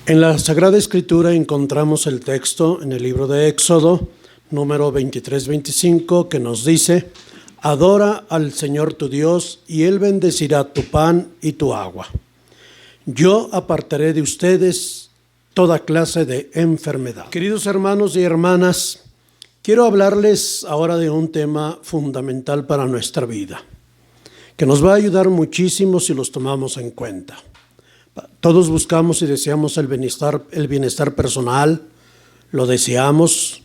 En la Sagrada Escritura encontramos el texto en el libro de Éxodo, número 23-25, que nos dice: adora al Señor tu Dios y Él bendecirá tu pan y tu agua. Yo apartaré de ustedes toda clase de enfermedad. Queridos hermanos y hermanas, quiero hablarles ahora de un tema fundamental para nuestra vida, que nos va a ayudar muchísimo si los tomamos en cuenta. Todos buscamos y deseamos el bienestar personal, lo deseamos,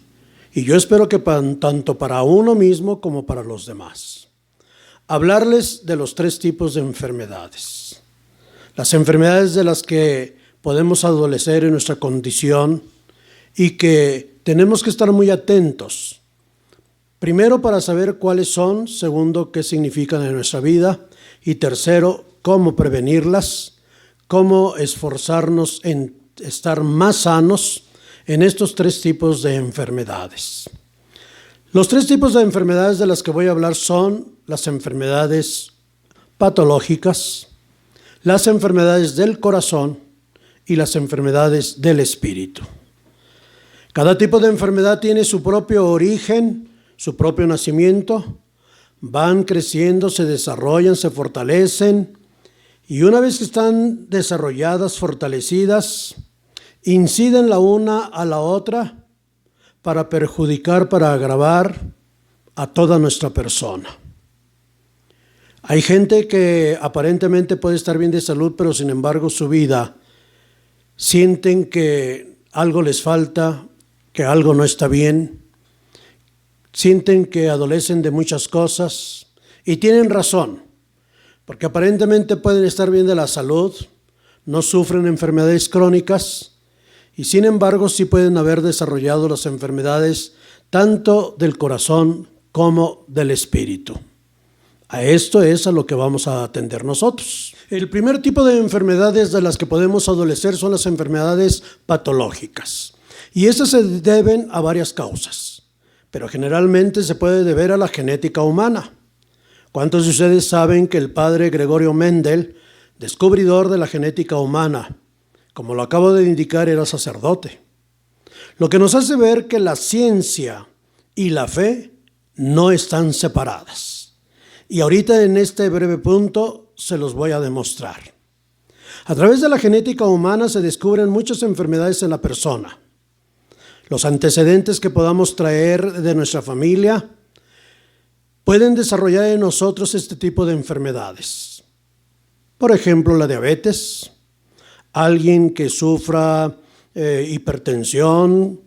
y yo espero que tanto para uno mismo como para los demás. Hablarles de los 3 tipos de enfermedades. Las enfermedades de las que podemos adolecer en nuestra condición y que tenemos que estar muy atentos. Primero, para saber cuáles son. Segundo, qué significan en nuestra vida. Y tercero, cómo prevenirlas. Cómo esforzarnos en estar más sanos en estos 3 tipos de enfermedades. Los 3 tipos de enfermedades de las que voy a hablar son las enfermedades patológicas, las enfermedades del corazón y las enfermedades del espíritu. Cada tipo de enfermedad tiene su propio origen, su propio nacimiento. Van creciendo, se desarrollan, se fortalecen. Y una vez que están desarrolladas, fortalecidas, inciden la una a la otra para perjudicar, para agravar a toda nuestra persona. Hay gente que aparentemente puede estar bien de salud, pero sin embargo su vida sienten que algo les falta, que algo no está bien, sienten que adolecen de muchas cosas y tienen razón. Porque aparentemente pueden estar bien de la salud, no sufren enfermedades crónicas y sin embargo sí pueden haber desarrollado las enfermedades tanto del corazón como del espíritu. A esto es a lo que vamos a atender nosotros. El primer tipo de enfermedades de las que podemos adolecer son las enfermedades patológicas. Y estas se deben a varias causas, pero generalmente se puede deber a la genética humana. ¿Cuántos de ustedes saben que el padre Gregorio Mendel, descubridor de la genética humana, como lo acabo de indicar, era sacerdote? Lo que nos hace ver que la ciencia y la fe no están separadas. Y ahorita en este breve punto se los voy a demostrar. A través de la genética humana se descubren muchas enfermedades en la persona. Los antecedentes que podamos traer de nuestra familia pueden desarrollar en nosotros este tipo de enfermedades. Por ejemplo, la diabetes, alguien que sufra hipertensión,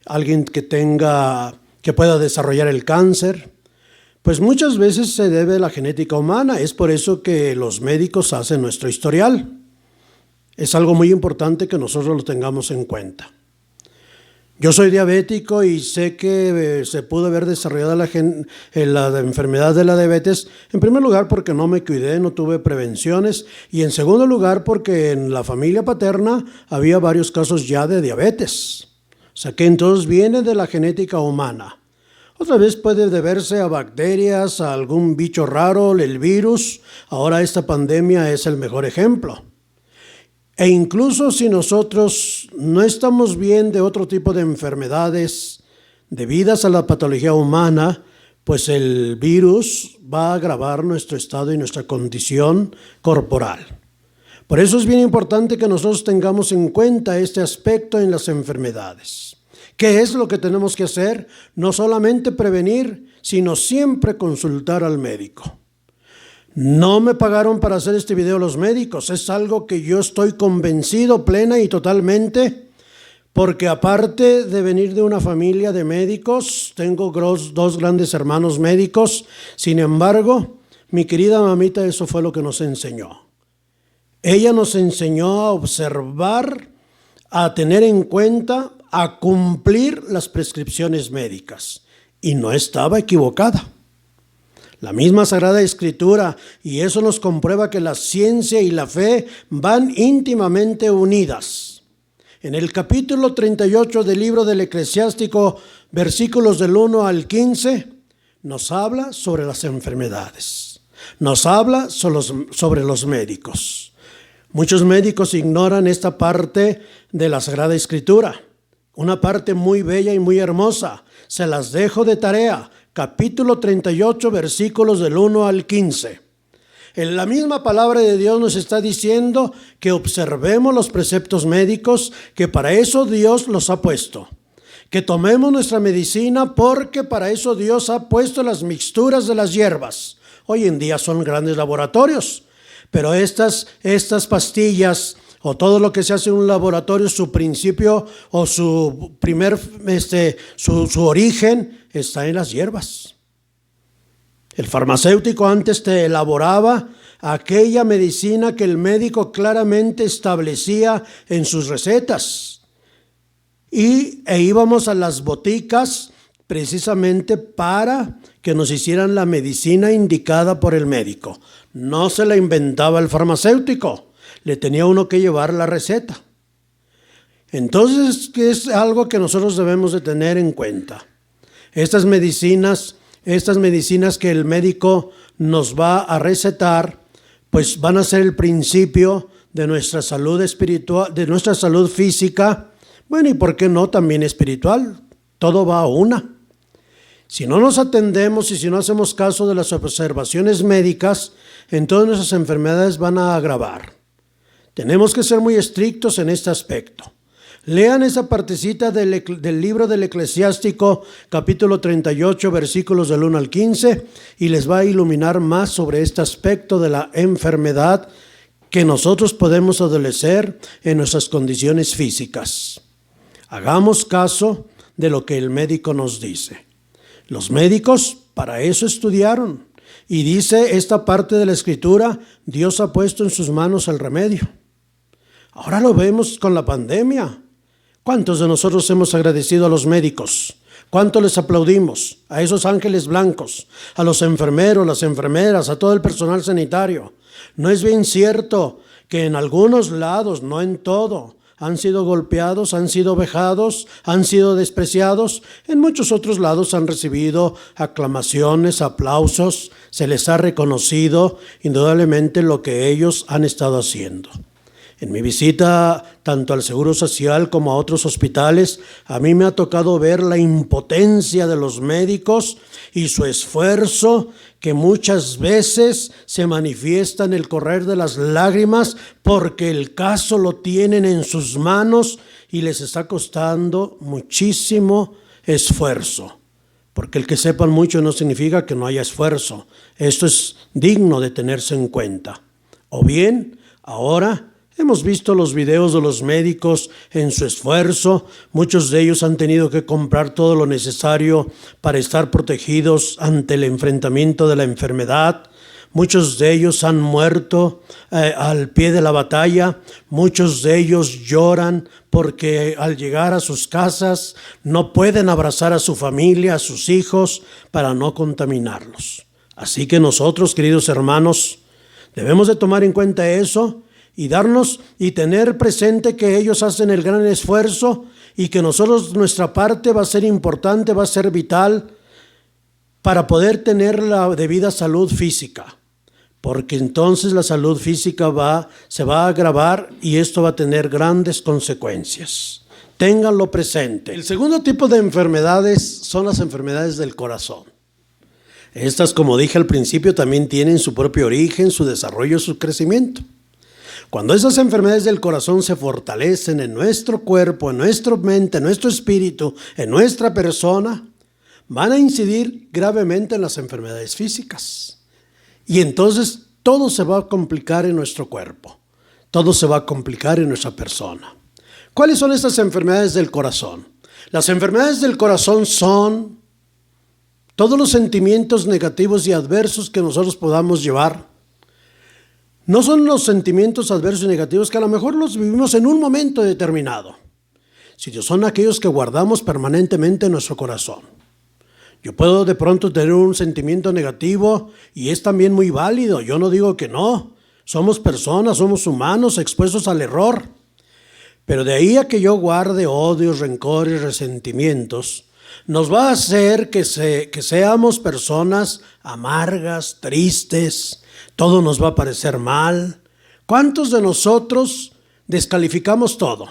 alguien que pueda desarrollar el cáncer, pues muchas veces se debe a la genética humana. Es por eso que los médicos hacen nuestro historial. Es algo muy importante que nosotros lo tengamos en cuenta. Yo soy diabético y sé que se pudo haber desarrollado la enfermedad de la diabetes, en primer lugar porque no me cuidé, no tuve prevenciones, y en segundo lugar porque en la familia paterna había varios casos ya de diabetes. O sea que entonces viene de la genética humana. Otra vez puede deberse a bacterias, a algún bicho raro, el virus. Ahora esta pandemia es el mejor ejemplo. E incluso si nosotros no estamos bien de otro tipo de enfermedades debidas a la patología humana, pues el virus va a agravar nuestro estado y nuestra condición corporal. Por eso es bien importante que nosotros tengamos en cuenta este aspecto en las enfermedades. ¿Qué es lo que tenemos que hacer? No solamente prevenir, sino siempre consultar al médico. No me pagaron para hacer este video los médicos, es algo que yo estoy convencido plena y totalmente, porque aparte de venir de una familia de médicos, tengo 2 grandes hermanos médicos. Sin embargo, mi querida mamita, eso fue lo que nos enseñó. Ella nos enseñó a observar, a tener en cuenta, a cumplir las prescripciones médicas, y no estaba equivocada. La misma Sagrada Escritura, y eso nos comprueba que la ciencia y la fe van íntimamente unidas. En el capítulo 38 del libro del Eclesiástico, versículos del 1 al 15, nos habla sobre las enfermedades, nos habla sobre los médicos. Muchos médicos ignoran esta parte de la Sagrada Escritura, una parte muy bella y muy hermosa. Se las dejo de tarea, capítulo 38, versículos del 1 al 15. En la misma palabra de Dios nos está diciendo que observemos los preceptos médicos, que para eso Dios los ha puesto. Que tomemos nuestra medicina porque para eso Dios ha puesto las mixturas de las hierbas. Hoy en día son grandes laboratorios, pero estas pastillas o todo lo que se hace en un laboratorio, su principio o su origen está en las hierbas. El farmacéutico antes te elaboraba aquella medicina que el médico claramente establecía en sus recetas. E íbamos a las boticas precisamente para que nos hicieran la medicina indicada por el médico. No se la inventaba el farmacéutico, le tenía uno que llevar la receta. Entonces, ¿qué es algo que nosotros debemos de tener en cuenta? Estas medicinas que el médico nos va a recetar, pues van a ser el principio de nuestra salud espiritual, de nuestra salud física, bueno, y por qué no también espiritual. Todo va a una. Si no nos atendemos y si no hacemos caso de las observaciones médicas, entonces nuestras enfermedades van a agravar. Tenemos que ser muy estrictos en este aspecto. Lean esa partecita del libro del Eclesiástico, capítulo 38, versículos del 1 al 15, y les va a iluminar más sobre este aspecto de la enfermedad que nosotros podemos adolecer en nuestras condiciones físicas. Hagamos caso de lo que el médico nos dice. Los médicos para eso estudiaron. Y dice esta parte de la Escritura, Dios ha puesto en sus manos el remedio. Ahora lo vemos con la pandemia. ¿Cuántos de nosotros hemos agradecido a los médicos? ¿Cuánto les aplaudimos? A esos ángeles blancos, a los enfermeros, las enfermeras, a todo el personal sanitario. ¿No es bien cierto que en algunos lados, no en todo, han sido golpeados, han sido vejados, han sido despreciados? En muchos otros lados han recibido aclamaciones, aplausos, se les ha reconocido indudablemente lo que ellos han estado haciendo. En mi visita tanto al Seguro Social como a otros hospitales, a mí me ha tocado ver la impotencia de los médicos y su esfuerzo que muchas veces se manifiesta en el correr de las lágrimas porque el caso lo tienen en sus manos y les está costando muchísimo esfuerzo. Porque el que sepan mucho no significa que no haya esfuerzo. Esto es digno de tenerse en cuenta. O bien, ahora hemos visto los videos de los médicos en su esfuerzo. Muchos de ellos han tenido que comprar todo lo necesario para estar protegidos ante el enfrentamiento de la enfermedad. Muchos de ellos han muerto al pie de la batalla. Muchos de ellos lloran porque al llegar a sus casas no pueden abrazar a su familia, a sus hijos, para no contaminarlos. Así que nosotros, queridos hermanos, debemos de tomar en cuenta eso y darnos y tener presente que ellos hacen el gran esfuerzo y que nosotros, nuestra parte va a ser importante, va a ser vital para poder tener la debida salud física, porque entonces la salud física se va a agravar y esto va a tener grandes consecuencias. Ténganlo presente. El segundo tipo de enfermedades son las enfermedades del corazón. Estas, como dije al principio, también tienen su propio origen, su desarrollo, su crecimiento. Cuando esas enfermedades del corazón se fortalecen en nuestro cuerpo, en nuestra mente, en nuestro espíritu, en nuestra persona, van a incidir gravemente en las enfermedades físicas. Y entonces todo se va a complicar en nuestro cuerpo, todo se va a complicar en nuestra persona. ¿Cuáles son estas enfermedades del corazón? Las enfermedades del corazón son todos los sentimientos negativos y adversos que nosotros podamos llevar. No son los sentimientos adversos y negativos que a lo mejor los vivimos en un momento determinado, sino son aquellos que guardamos permanentemente en nuestro corazón. Yo puedo de pronto tener un sentimiento negativo y es también muy válido, yo no digo que no. Somos personas, somos humanos expuestos al error. Pero de ahí a que yo guarde odios, rencores, resentimientos, nos va a hacer que seamos personas amargas, tristes. Todo nos va a parecer mal, ¿Cuántos de nosotros descalificamos todo?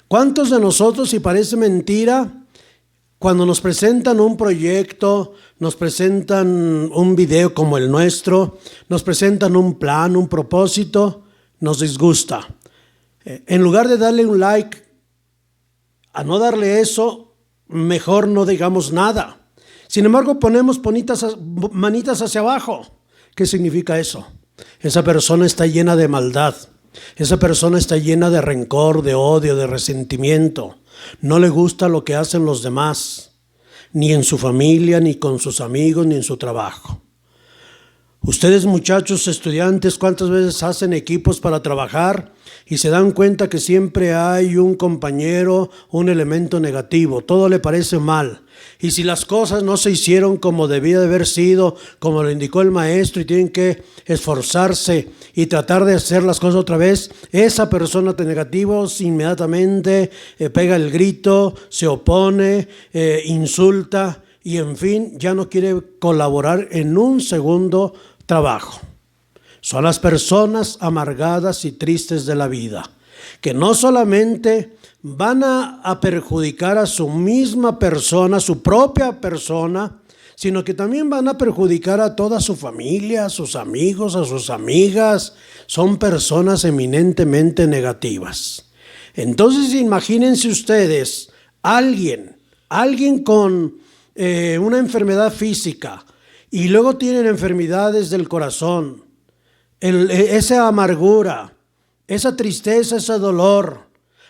¿Cuántos de nosotros, si parece mentira, cuando nos presentan un proyecto, nos presentan un video como el nuestro, nos presentan un plan, un propósito, nos disgusta? En lugar de darle un like, a no darle eso, mejor no digamos nada. Sin embargo, ponemos manitas hacia abajo. ¿Qué significa eso? Esa persona está llena de maldad. Esa persona está llena de rencor, de odio, de resentimiento. No le gusta lo que hacen los demás, ni en su familia, ni con sus amigos, ni en su trabajo. Ustedes, muchachos, estudiantes, ¿cuántas veces hacen equipos para trabajar y se dan cuenta que siempre hay un compañero, un elemento negativo? Todo le parece mal. Y si las cosas no se hicieron como debía de haber sido, como lo indicó el maestro, y tienen que esforzarse y tratar de hacer las cosas otra vez, esa persona de negativos inmediatamente pega el grito, se opone, insulta y en fin, ya no quiere colaborar en un segundo trabajo. Son las personas amargadas y tristes de la vida, que no solamente van a perjudicar a su misma persona, su propia persona, sino que también van a perjudicar a toda su familia, a sus amigos, a sus amigas. Son personas eminentemente negativas. Entonces imagínense ustedes, alguien con una enfermedad física y luego tienen enfermedades del corazón, esa amargura, esa tristeza, ese dolor,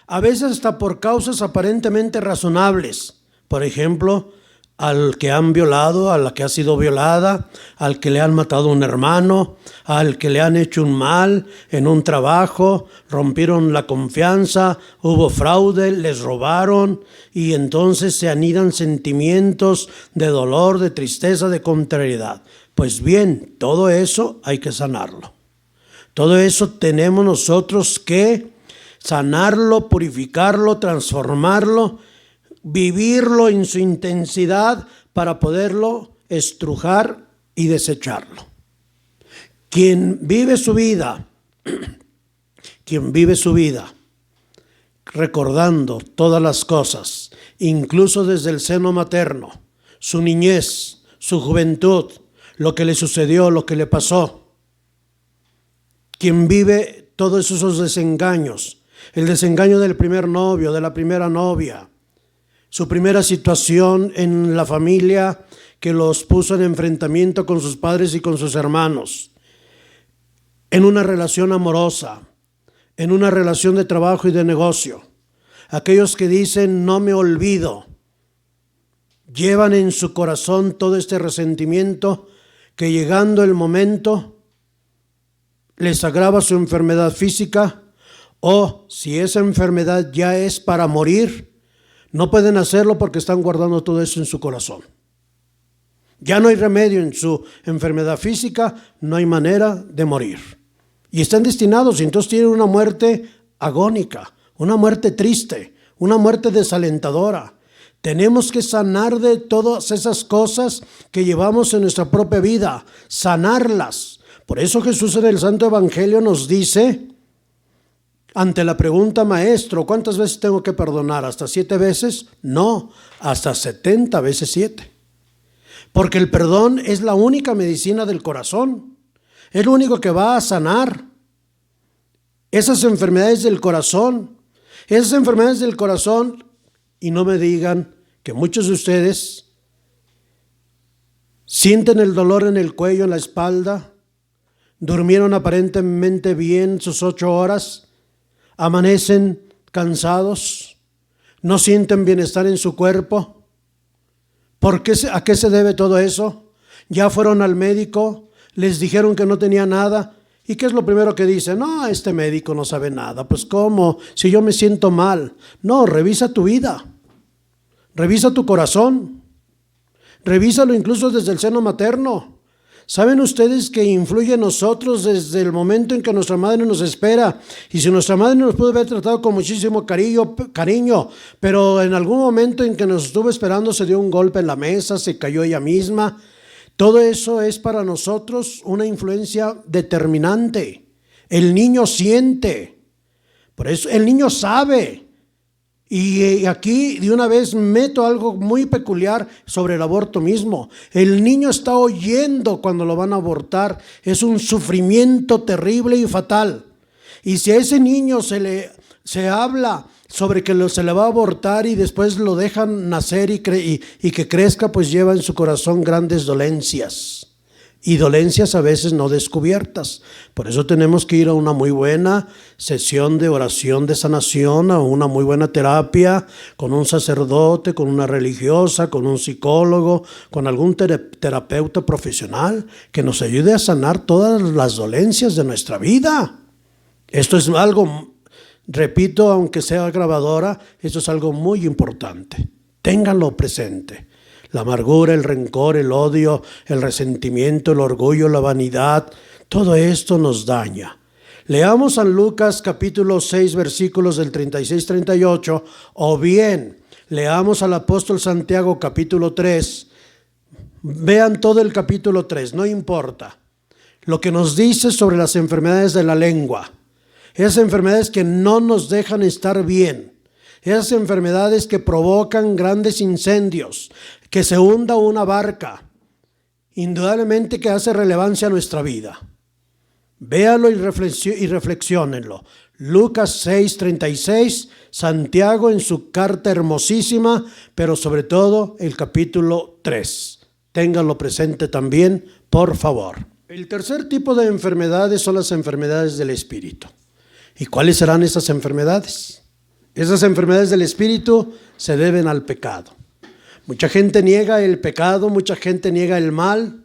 a veces hasta por causas aparentemente razonables. Por ejemplo, al que han violado, a la que ha sido violada, al que le han matado a un hermano, al que le han hecho un mal en un trabajo, rompieron la confianza, hubo fraude, les robaron y entonces se anidan sentimientos de dolor, de tristeza, de contrariedad. Pues bien, todo eso hay que sanarlo. Todo eso tenemos nosotros que sanarlo, purificarlo, transformarlo, vivirlo en su intensidad para poderlo estrujar y desecharlo. Quien vive su vida recordando todas las cosas, incluso desde el seno materno, su niñez, su juventud, lo que le sucedió, lo que le pasó. Quien vive todos esos desengaños, el desengaño del primer novio, de la primera novia, su primera situación en la familia que los puso en enfrentamiento con sus padres y con sus hermanos, en una relación amorosa, en una relación de trabajo y de negocio. Aquellos que dicen no me olvido, llevan en su corazón todo este resentimiento que llegando el momento les agrava su enfermedad física, o si esa enfermedad ya es para morir, no pueden hacerlo porque están guardando todo eso en su corazón. Ya no hay remedio en su enfermedad física, no hay manera de morir. Y están destinados, y entonces tienen una muerte agónica, una muerte triste, una muerte desalentadora. Tenemos que sanar de todas esas cosas que llevamos en nuestra propia vida, sanarlas. Por eso Jesús en el Santo Evangelio nos dice, ante la pregunta, maestro, ¿cuántas veces tengo que perdonar? ¿Hasta 7 veces? No, hasta 70 veces 7. Porque el perdón es la única medicina del corazón. Es lo único que va a sanar esas enfermedades del corazón. Esas enfermedades del corazón, y no me digan que muchos de ustedes sienten el dolor en el cuello, en la espalda, durmieron aparentemente bien sus 8 horas, amanecen cansados, no sienten bienestar en su cuerpo. ¿A qué se debe todo eso? Ya fueron al médico, les dijeron que no tenía nada. ¿Y qué es lo primero que dicen? No, este médico no sabe nada. Pues ¿cómo? Si yo me siento mal. No, revisa tu vida, revisa tu corazón, revísalo incluso desde el seno materno. ¿Saben ustedes que influye en nosotros desde el momento en que nuestra madre nos espera? Y si nuestra madre nos pudo haber tratado con muchísimo cariño, pero en algún momento en que nos estuvo esperando se dio un golpe en la mesa, se cayó ella misma. Todo eso es para nosotros una influencia determinante El niño siente, por eso el niño sabe. Y aquí de una vez meto algo muy peculiar sobre el aborto mismo. El niño está oyendo cuando lo van a abortar. Es un sufrimiento terrible y fatal. Y si a ese niño se habla sobre que se le va a abortar y después lo dejan nacer y que crezca, pues lleva en su corazón grandes dolencias. Y dolencias a veces no descubiertas. Por eso tenemos que ir a una muy buena sesión de oración de sanación, a una muy buena terapia, con un sacerdote, con una religiosa, con un psicólogo, con algún terapeuta profesional que nos ayude a sanar todas las dolencias de nuestra vida. Esto es algo, repito, aunque sea grabadora, esto es algo muy importante. Ténganlo presente. La amargura, el rencor, el odio, el resentimiento, el orgullo, la vanidad, todo esto nos daña. Leamos San Lucas capítulo 6 versículos del 36-38, o bien leamos al apóstol Santiago capítulo 3. Vean todo el capítulo 3, no importa. Lo que nos dice sobre las enfermedades de la lengua, esas enfermedades que no nos dejan estar bien. Esas enfermedades que provocan grandes incendios, que se hunda una barca, indudablemente que hace relevancia a nuestra vida. Véalo y reflexiónenlo. Lucas 6:36, Santiago en su carta hermosísima, pero sobre todo el capítulo 3. Ténganlo presente también, por favor. El tercer tipo de enfermedades son las enfermedades del espíritu. ¿Y cuáles serán esas enfermedades? Esas enfermedades del espíritu se deben al pecado. Mucha gente niega el pecado, mucha gente niega el mal.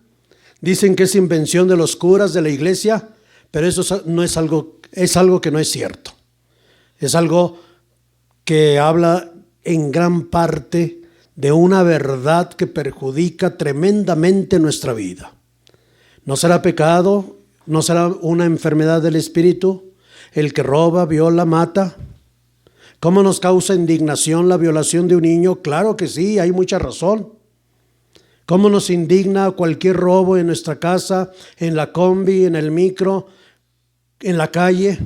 Dicen que es invención de los curas de la iglesia, pero eso no es algo que no es cierto. Es algo que habla en gran parte de una verdad que perjudica tremendamente nuestra vida. ¿No será pecado? ¿No será una enfermedad del espíritu? El que roba, viola, mata. ¿Cómo nos causa indignación la violación de un niño? Claro que sí, hay mucha razón. ¿Cómo nos indigna cualquier robo en nuestra casa, en la combi, en el micro, en la calle?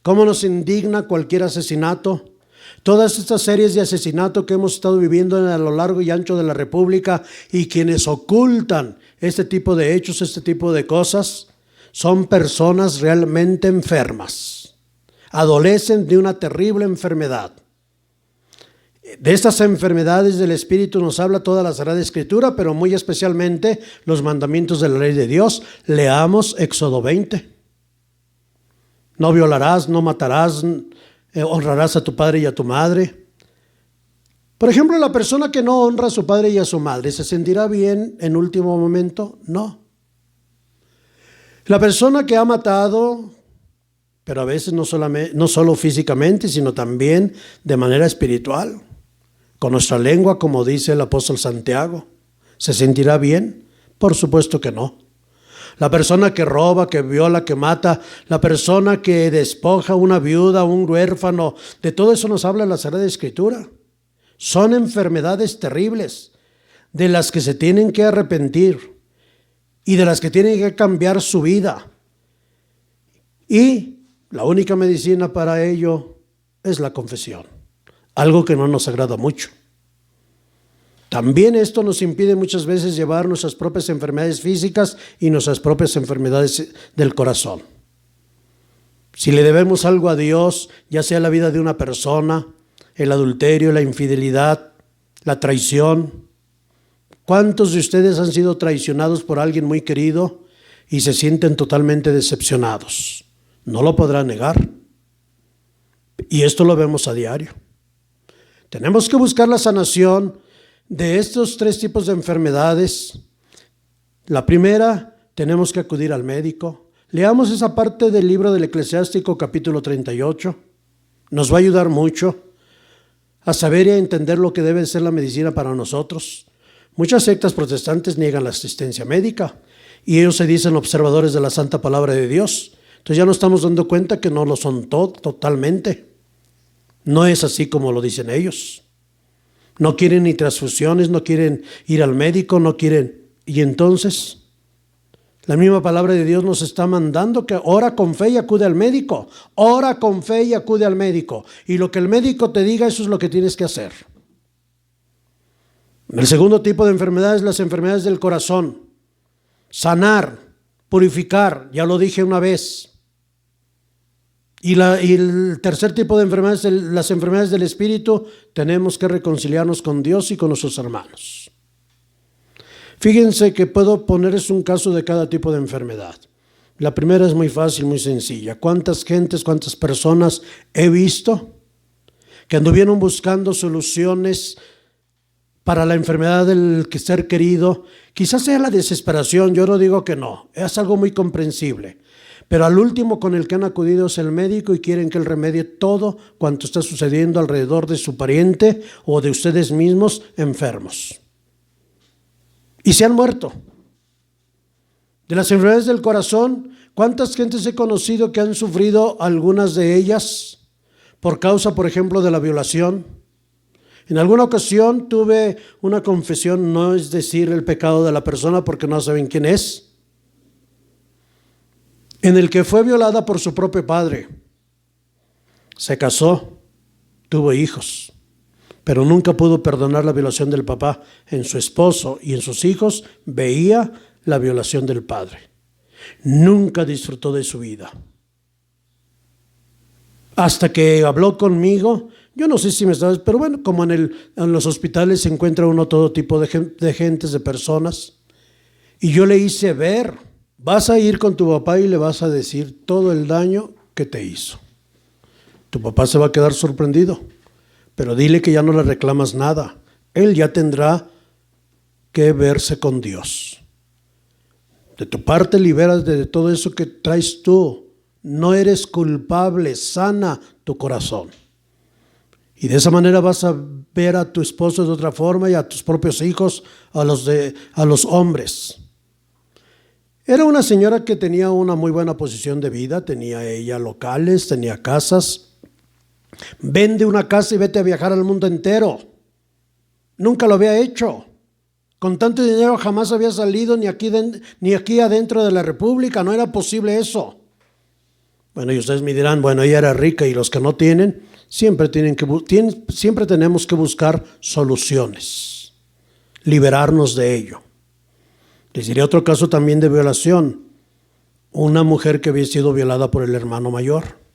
¿Cómo nos indigna cualquier asesinato? Todas estas series de asesinato que hemos estado viviendo a lo largo y ancho de la República, y quienes ocultan este tipo de hechos, este tipo de cosas, son personas realmente enfermas. Adolecen de una terrible enfermedad. De estas enfermedades del espíritu nos habla toda la Sagrada Escritura, pero muy especialmente los mandamientos de la ley de Dios. Leamos Éxodo 20. No violarás, no matarás, honrarás a tu padre y a tu madre. Por ejemplo, la persona que no honra a su padre y a su madre, ¿se sentirá bien en último momento? No. La persona que ha matado, pero a veces no solo físicamente, sino también de manera espiritual, con nuestra lengua, como dice el apóstol Santiago, ¿se sentirá bien? Por supuesto que no. La persona que roba, que viola, que mata, la persona que despoja a una viuda, un huérfano, de todo eso nos habla la Sagrada Escritura. Son enfermedades terribles de las que se tienen que arrepentir y de las que tienen que cambiar su vida. Y la única medicina para ello es la confesión, algo que no nos agrada mucho. También esto nos impide muchas veces llevar nuestras propias enfermedades físicas y nuestras propias enfermedades del corazón. Si le debemos algo a Dios, ya sea la vida de una persona, el adulterio, la infidelidad, la traición. ¿Cuántos de ustedes han sido traicionados por alguien muy querido y se sienten totalmente decepcionados? No lo podrán negar. Y esto lo vemos a diario. Tenemos que buscar la sanación de estos tres tipos de enfermedades. La primera, tenemos que acudir al médico. Leamos esa parte del libro del Eclesiástico capítulo 38. Nos va a ayudar mucho a saber y a entender lo que debe ser la medicina para nosotros. Muchas sectas protestantes niegan la asistencia médica y ellos se dicen observadores de la Santa Palabra de Dios. Entonces ya nos estamos dando cuenta que no lo son totalmente. No es así como lo dicen ellos. No quieren ni transfusiones, no quieren ir al médico, no quieren. Y entonces, La misma palabra de Dios nos está mandando que ora con fe y acude al médico. Ora con fe y acude al médico. Y lo que el médico te diga, eso es lo que tienes que hacer. El segundo tipo de enfermedades, las enfermedades del corazón. Sanar, purificar, ya lo dije una vez. Y el tercer tipo de enfermedades, las enfermedades del espíritu, tenemos que reconciliarnos con Dios y con nuestros hermanos. Fíjense que puedo ponerles un caso de cada tipo de enfermedad. La primera es muy fácil, muy sencilla. ¿Cuántas personas he visto que anduvieron buscando soluciones para la enfermedad del ser querido? Quizás sea la desesperación, yo no digo que no, es algo muy comprensible. Pero al último con el que han acudido es el médico y quieren que él remedie todo cuanto está sucediendo alrededor de su pariente o de ustedes mismos enfermos. Y se han muerto. De las enfermedades del corazón, ¿cuántas gentes he conocido que han sufrido algunas de ellas por causa, por ejemplo, de la violación? En alguna ocasión tuve una confesión, no es decir el pecado de la persona porque no saben quién es, en el que fue violada por su propio padre. Se casó, tuvo hijos, pero nunca pudo perdonar la violación del papá. En su esposo y en sus hijos veía la violación del padre. Nunca disfrutó de su vida. Hasta que habló conmigo, yo no sé si me sabes, pero bueno, como en los hospitales se encuentra uno todo tipo de gentes, de personas. Y yo le hice ver, vas a ir con tu papá y le vas a decir todo el daño que te hizo. Tu papá se va a quedar sorprendido. Pero dile que ya no le reclamas nada. Él ya tendrá que verse con Dios. De tu parte liberas de todo eso que traes tú. No eres culpable, sana tu corazón. Y de esa manera vas a ver a tu esposo de otra forma y a tus propios hijos, a los hombres. Era una señora que tenía una muy buena posición de vida, tenía ella locales, tenía casas. Vende una casa y vete a viajar al mundo entero. Nunca lo había hecho. Con tanto dinero jamás había salido ni aquí adentro de la República. No era posible eso. Bueno, y ustedes me dirán, bueno, ella era rica y los que no tienen, siempre tenemos que buscar soluciones, liberarnos de ello. Les diré otro caso también de violación. Una mujer que había sido violada por el hermano mayor.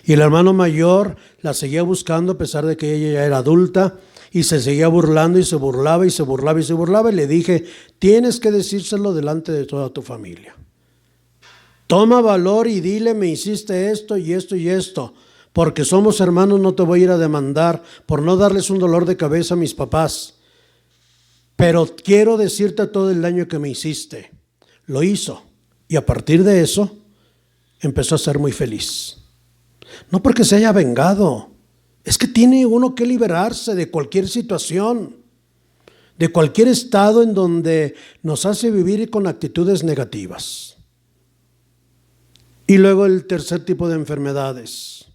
Y el hermano mayor la seguía buscando a pesar de que ella ya era adulta y se seguía burlando y se burlaba y se burlaba y se burlaba. Y le dije, tienes que decírselo delante de toda tu familia. Toma valor y dile, me hiciste esto y esto y esto. Porque somos hermanos, no te voy a ir a demandar por no darles un dolor de cabeza a mis papás. Pero quiero decirte todo el daño que me hiciste. Lo hizo. Y a partir de eso empezó a ser muy feliz. No porque se haya vengado, es que tiene uno que liberarse de cualquier situación, de cualquier estado en donde nos hace vivir con actitudes negativas. Y luego el tercer tipo de enfermedades.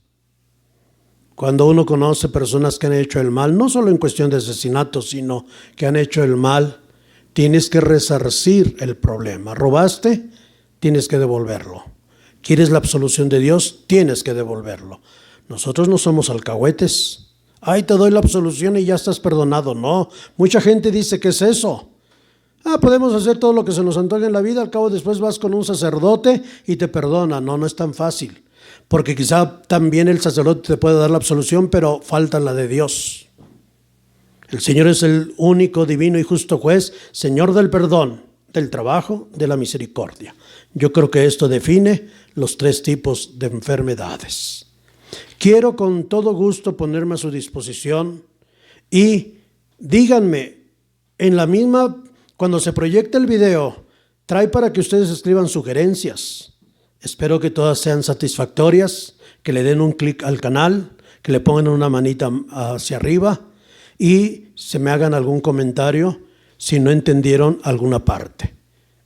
Cuando uno conoce personas que han hecho el mal, no solo en cuestión de asesinato, sino que han hecho el mal, tienes que resarcir el problema. ¿Robaste? Tienes que devolverlo. ¿Quieres la absolución de Dios? Tienes que devolverlo. Nosotros no somos alcahuetes. Ay, te doy la absolución y ya estás perdonado. No, mucha gente dice que es eso. Podemos hacer todo lo que se nos antoje en la vida, al cabo después vas con un sacerdote y te perdona. No es tan fácil. Porque quizá también el sacerdote te puede dar la absolución, pero falta la de Dios. El Señor es el único divino y justo juez, Señor del perdón, del trabajo, de la misericordia. Yo creo que esto define los tres tipos de enfermedades. Quiero con todo gusto ponerme a su disposición y díganme, cuando se proyecte el video, trae para que ustedes escriban sugerencias. Espero que todas sean satisfactorias, que le den un clic al canal, que le pongan una manita hacia arriba y se me hagan algún comentario si no entendieron alguna parte.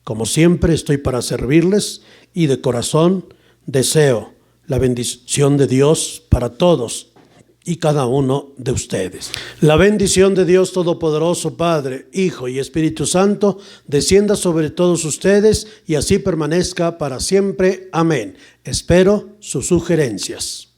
Como siempre estoy para servirles y de corazón deseo la bendición de Dios para todos y cada uno de ustedes. La bendición de Dios Todopoderoso, Padre, Hijo y Espíritu Santo, descienda sobre todos ustedes y así permanezca para siempre. Amén. Espero sus sugerencias.